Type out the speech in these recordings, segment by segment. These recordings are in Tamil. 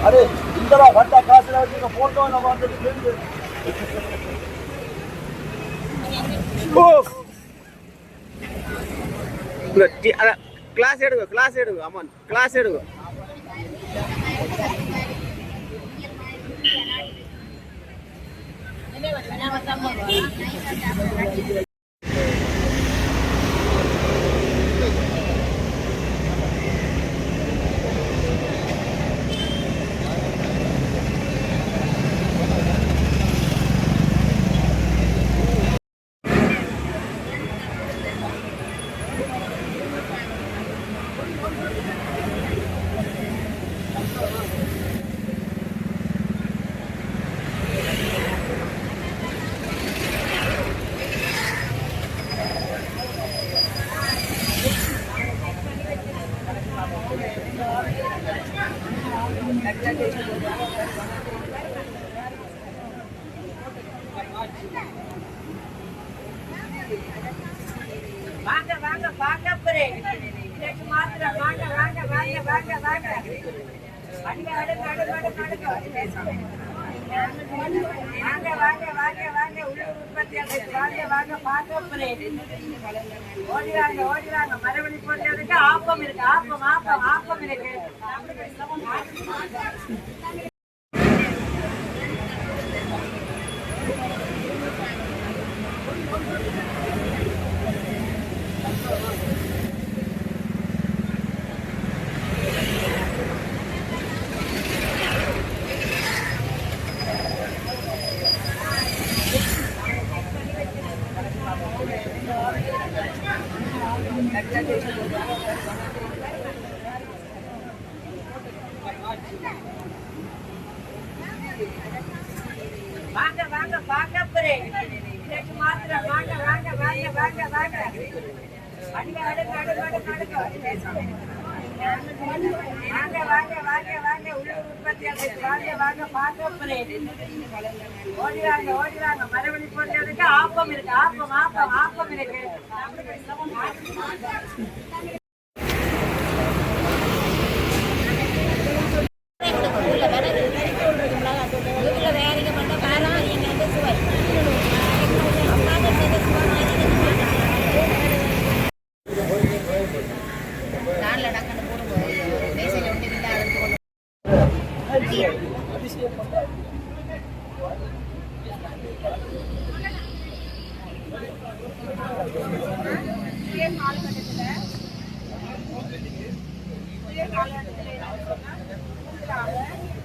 अरे इंदरा घंटा காசுல வச்சு போட்டோ நம்ம வந்துட்டு கிளாஸ் எடுங்க அம்மா கிளாஸ் எடுங்க. வாங்க வாங்க வாங்க பிரே இன்னைக்கு மாத்திரம் வாங்க வாங்க வாங்க வாங்க வாங்க அடுங்க அடுங்க அடுங்க அடுங்க வாங்க வாங்க வாங்க வாங்க உள்ளூர் உற்பத்தியாளர் வாங்க வாங்க வாங்க பிரே ஓடிறாங்க மரவழி போடுறதுக்கு ஆப்பம் இருக்கு ஆப்பம் ஆப்பம் ஆப்பம் இருக்கு. வாங்க வாங்க வாங்க பிரே இன்னைக்கு மாத்திரம் வாங்க வாங்க வாங்க வாங்க வாங்க அடுங்க அடுங்க அடுங்க அடுங்க வாங்க வாங்க வாங்க வாங்க உள்ளூர் உற்பத்தியாளர் வாங்க வாங்க வாங்க பிரே ஓடிறாங்க மரவழி போடுறதுக்கு ஆப்பம் இருக்கு ஆப்பம் ஆப்பம் ஆப்பம் இருக்கு.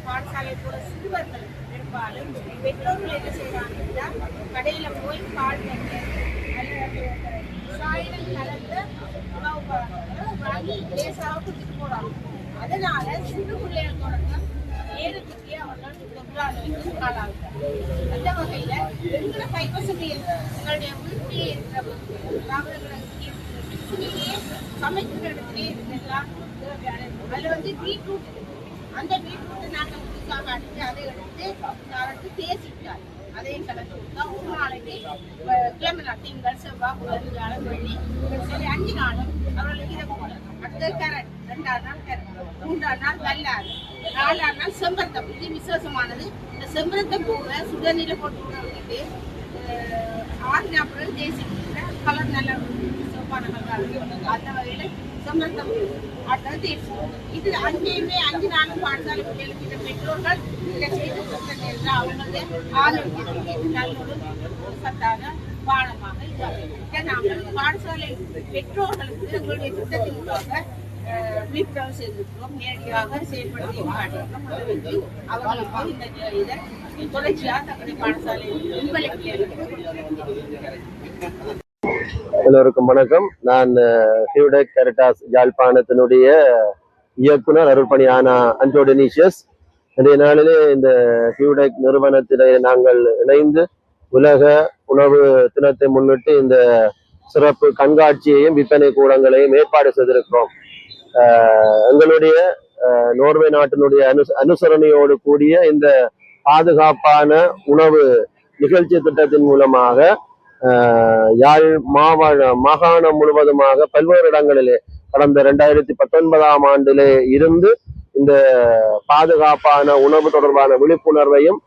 பாடசாலை போற சிறுவர்கள் பெரும்பாலும் பெற்றோர்கள் என்ன செய்வாங்கன்னா கடையில போய் பால் சாயல் கலந்த உணவு வாங்கி லேசாக குடிச்சு போறாங்க. அதனால சிறு பிள்ளைகள் தொடங்க நேரத்துக்கே அவர்கள் ஆளாகிறார். அந்த வகையில எங்களை கைவசதி எங்களுடைய வீட்டிலே இருக்கிற சமைக்கிற இடத்திலே இருந்தெல்லாம் அதுல பீட்ரூட் அந்த பீட்ரூட்டை நாங்கள் புதுசாக அடித்து அதை எடுத்து தேசிட்டார் அதையும் கலந்து கொடுத்தா ஒரு நாளைக்கு கிழமை திங்கள் செவ்வாய் புதன் வியாழன் வெள்ளி சரி 5 நாளும் அவர்களுக்கு இதை போடலாம். அடுத்த கேரட் 2ஆம் நாள் கேரட் 3ஆம் நாள் வெள்ளாறு 4ஆம் நாள் செம்பருத்தம். இது விசேஷமானது. இந்த செம்பருத்த பூவை சுடுதண்ணில போட்டு விட்டு 6 நாட்கள் தேசிக்கிற கலர் நல்ல சிவப்பான கலர் அந்த வகையில செம்பருத்தம் அடுத்தது தேசி. இது 5 நாளும் பாடசாலை பிள்ளைகளுக்கு பெற்றோர்கள் இதை செய்து கொடுத்த அவங்களுடைய ஆரோக்கியத்துக்கு நல்ல ஒரு சத்தான பாடமாக இதை நாங்கள் பாடசாலை பெற்றோர்களுக்கு எங்களுடைய திட்டத்தின் மூலமாக விழிப்புணர்வு செய்திருக்கிறோம். நேரடியாக செயல்படுத்தி காட்டியிருக்கிறோம். அவர்களுக்கு இந்த இதை தொடர்ச்சியாக தங்களுடைய பாடசாலை எல்லோருக்கும் வணக்கம். நான் ஹியூடெக் கேரிட்டாஸ் யாழ்ப்பாணத்தினுடைய இயக்குனர் அருள்பணியான அன்டோடெனீஷியஸ். இன்றைய நாளிலே இந்த ஹியூடெக் நிறுவனத்திலே நாங்கள் இணைந்து உலக உணவு தினத்தை முன்னிட்டு இந்த சிறப்பு கண்காட்சியையும் விற்பனை கூடங்களையும் ஏற்பாடு செய்திருக்கிறோம். எங்களுடைய நோர்வே நாட்டினுடைய அனுசரணையோடு கூடிய இந்த பாதுகாப்பான உணவு நிகழ்ச்சி திட்டத்தின் மூலமாக யாழ் மாகாணம் முழுவதுமாக பல்வேறு இடங்களிலே கடந்த 2019ஆம் ஆண்டிலே இருந்து இந்த பாதுகாப்பான உணவு தொடர்பான விழிப்புணர்வையும்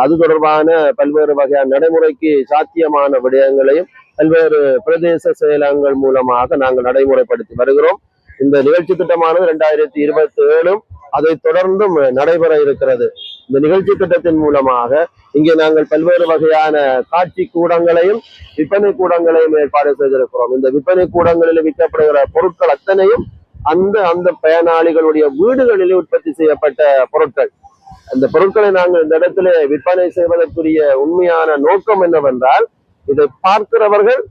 அது தொடர்பான பல்வேறு வகையான நடைமுறைக்கு சாத்தியமான விடயங்களையும் பல்வேறு பிரதேச செயலகங்கள் மூலமாக நாங்கள் நடைமுறைப்படுத்தி வருகிறோம். இந்த நிகழ்ச்சி திட்டமானது 2027 அதை தொடர்ந்தும் நடைபெற இருக்கிறது. இந்த நிகழ்ச்சி திட்டத்தின் மூலமாக இங்கே நாங்கள் பல்வேறு வகையான காட்சி கூடங்களையும் விற்பனை கூடங்களையும் ஏற்பாடு செய்திருக்கிறோம். இந்த விற்பனை கூடங்களில் விற்கப்படுகிற பொருட்கள் அத்தனையும் அந்த பயனாளிகளுடைய வீடுகளிலே உற்பத்தி செய்யப்பட்ட பொருட்கள். அந்த பொருட்களை நாங்கள் இந்த இடத்துல விற்பனை செய்வதற்குரிய உண்மையான நோக்கம் என்னவென்றால், இதை பார்க்கிறவர்கள்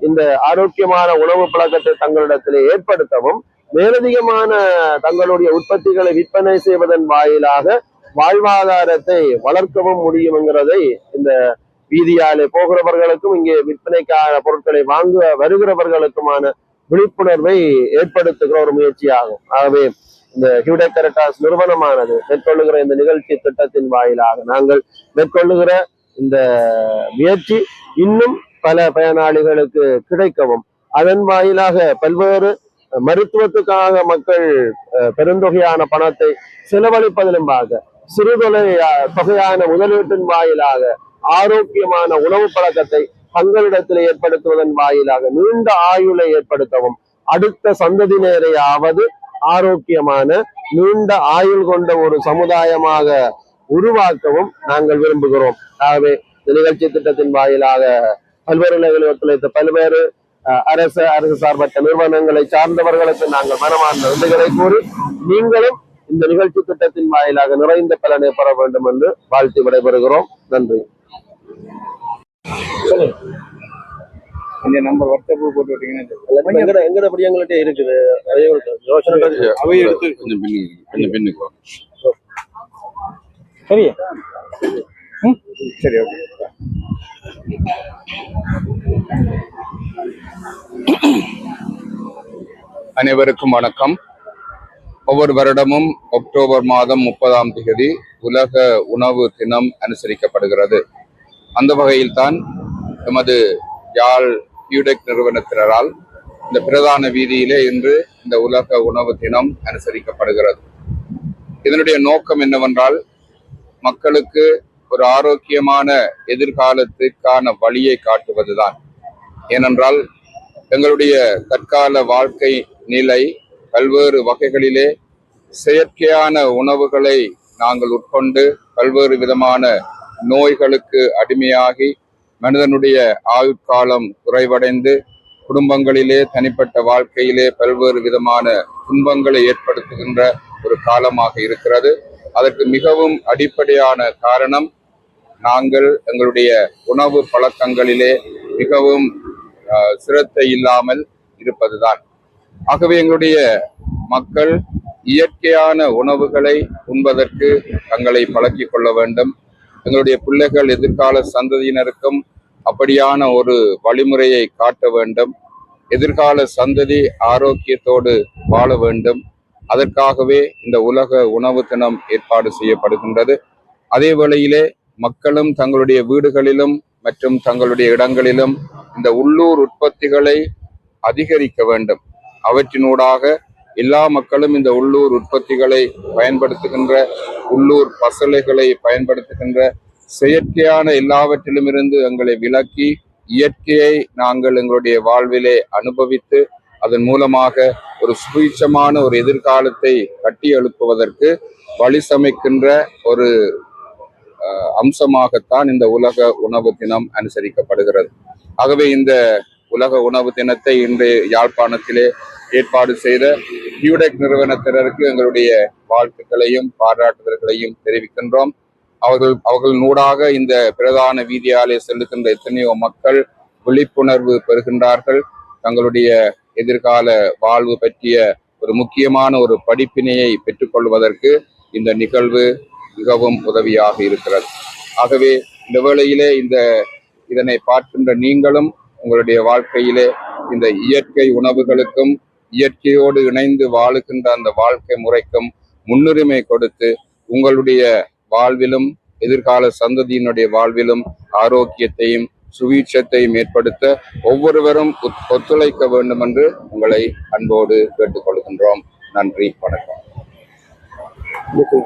இந்த ஆரோக்கியமான உணவு பழக்கத்தை தங்களிடத்திலே ஏற்படுத்தவும், மேலதிகமான தங்களுடைய உற்பத்திகளை விற்பனை செய்வதன் வாயிலாக வாழ்வாதாரத்தை வளர்க்கவும் முடியும்ங்கிறதை இந்த வீதியாலே போகிறவர்களுக்கும் இங்கே விற்பனைக்கான பொருட்களை வாங்க வருகிறவர்களுக்குமான விழிப்புணர்வை ஏற்படுத்துகிற ஒரு முயற்சியாகும். ஆகவே இந்த ஹியூடெக் கரெக்டாஸ் நிறுவனமானது மேற்கொள்ளுகிற இந்த நிகழ்ச்சி திட்டத்தின் வாயிலாக நாங்கள் மேற்கொள்ளுகிற இந்த முயற்சி இன்னும் பல பயனாளிகளுக்கு கிடைக்கவும், அதன் வாயிலாக பல்வேறு மருத்துவத்துக்காக மக்கள் பெருந்தொகையான பணத்தை செலவழிப்பதிலுமாக தொகையான முதலீட்டின் வாயிலாக ஆரோக்கியமான உணவு பழக்கத்தை தங்களிடத்தில் ஏற்படுத்துவதன் வாயிலாக நீண்ட ஆயுளை ஏற்படுத்தவும், அடுத்த சந்ததியினரையாவது ஆரோக்கியமான நீண்ட ஆயுள் கொண்ட ஒரு சமுதாயமாக உருவாக்கவும் நாங்கள் விரும்புகிறோம். ஆகவே இந்த நிகழ்ச்சி திட்டத்தின் வாயிலாக பல்வேறு நிலைகளில் ஒத்துழைத்த பல்வேறு அரசு சார்பற்ற நிறுவனங்களை சார்ந்தவர்களுக்கு நாங்கள் மனமார்ந்த நன்றிகளை கூறி, நீங்களும் இந்த நிகழ்ச்சி திட்டத்தின் வாயிலாக நிறைந்த பலனை பெற வேண்டும் என்று வாழ்த்தி விடைபெறுகிறோம். நன்றி. நம்பர் வாட்ஸ்அப் போட்டு விட்டீங்கன்னா எங்கட படி எங்கள்கிட்ட இருக்குது. அவை எடுத்து கொஞ்சம் பின்னுக்கு சரி சரி ஓகே. அனைவருக்கும் வணக்கம். ஒவ்வொரு வருடமும் அக்டோபர் மாதம் 30ஆம் தேதி உலக உணவு தினம் அனுசரிக்கப்படுகிறது. அந்த வகையில்தான் எமது யாழ் ஹியூடெக் நிறுவனத்தினரால் இந்த பிரதான வீதியிலே இன்று இந்த உலக உணவு தினம் அனுசரிக்கப்படுகிறது. இதனுடைய நோக்கம் என்னவென்றால், மக்களுக்கு ஒரு ஆரோக்கியமான எதிர்காலத்திற்கான வழியை காட்டுவதுதான். ஏனென்றால் எங்களுடைய தற்கால வாழ்க்கை நிலை பல்வேறு வகைகளிலே செயற்கையான உணவுகளை நாங்கள் உட்கொண்டு பல்வேறு விதமான நோய்களுக்கு அடிமையாகி மனிதனுடைய ஆயுட்காலம் குறைவடைந்து குடும்பங்களிலே தனிப்பட்ட வாழ்க்கையிலே பல்வேறு விதமான துன்பங்களை ஏற்படுத்துகின்ற ஒரு காலமாக இருக்கிறது. அதற்கு மிகவும் அடிப்படையான காரணம் நாங்கள் எங்களுடைய உணவு பழக்கங்களிலே மிகவும் சிரத்தை இல்லாமல் இருப்பதுதான். ஆகவே எங்களுடைய மக்கள் இயற்கையான உணவுகளை உண்பதற்கு தங்களை பழக்கிக் கொள்ள வேண்டும். எங்களுடைய பிள்ளைகள் எதிர்கால சந்ததியினருக்கும் அப்படியான ஒரு வழிமுறையை காட்ட வேண்டும். எதிர்கால சந்ததி ஆரோக்கியத்தோடு வாழ வேண்டும். அதற்காகவே இந்த உலக உணவு தினம் ஏற்பாடு செய்யப்படுகின்றது. அதே வேளையிலே மக்களும் தங்களுடைய வீடுகளிலும் மற்றும் தங்களுடைய இடங்களிலும் இந்த உள்ளூர் உற்பத்திகளை அதிகரிக்க வேண்டும். அவற்றினூடாக எல்லா மக்களும் இந்த உள்ளூர் உற்பத்திகளை பயன்படுத்துகின்ற, உள்ளூர் பசலைகளை பயன்படுத்துகின்ற, செயற்கையான எல்லாவற்றிலும் இருந்து எங்களை விலக்கி இயற்கையை நாங்கள் எங்களுடைய வாழ்விலே அனுபவித்து அதன் மூலமாக ஒரு சுபீட்சமான ஒரு எதிர்காலத்தை கட்டி எழுப்புவதற்கு வழி சமைக்கின்ற ஒரு அம்சமாகத்தான் இந்த உலக உணவு தினம் அனுசரிக்கப்படுகிறது. ஆகவே இந்த உலக உணவு தினத்தை இன்று யாழ்ப்பாணத்திலே ஏற்பாடு செய்த ஹியூடெக் நிறுவனத்தினருக்கு எங்களுடைய வாழ்த்துக்களையும் பாராட்டுதல்களையும் தெரிவிக்கின்றோம். அவர்கள் நூடாக இந்த பிரதான வீதியாலே செல்லுகின்ற எத்தனையோ மக்கள் விழிப்புணர்வு பெறுகின்றார்கள். தங்களுடைய எதிர்கால வாழ்வு பற்றிய ஒரு முக்கியமான ஒரு படிப்பினையை பெற்றுக்கொள்வதற்கு இந்த நிகழ்வு மிகவும் உதவியாக இருக்கிறது. ஆகவே இந்த வேளையிலே இதனை பார்க்கின்ற நீங்களும் உங்களுடைய வாழ்க்கையிலே இந்த இயற்கை உணவுகளுக்கும் இயற்கையோடு இணைந்து வாழுகின்ற அந்த வாழ்க்கை முறைக்கும் முன்னுரிமை கொடுத்து உங்களுடைய வாழ்விலும் எதிர்கால சந்ததியினுடைய வாழ்விலும் ஆரோக்கியத்தையும் சுவீட்சத்தையும் ஏற்படுத்த ஒவ்வொருவரும் ஒத்துழைக்க வேண்டும் என்று உங்களை அன்போடு கேட்டுக்கொள்கின்றோம். நன்றி, வணக்கம். இதுக்கு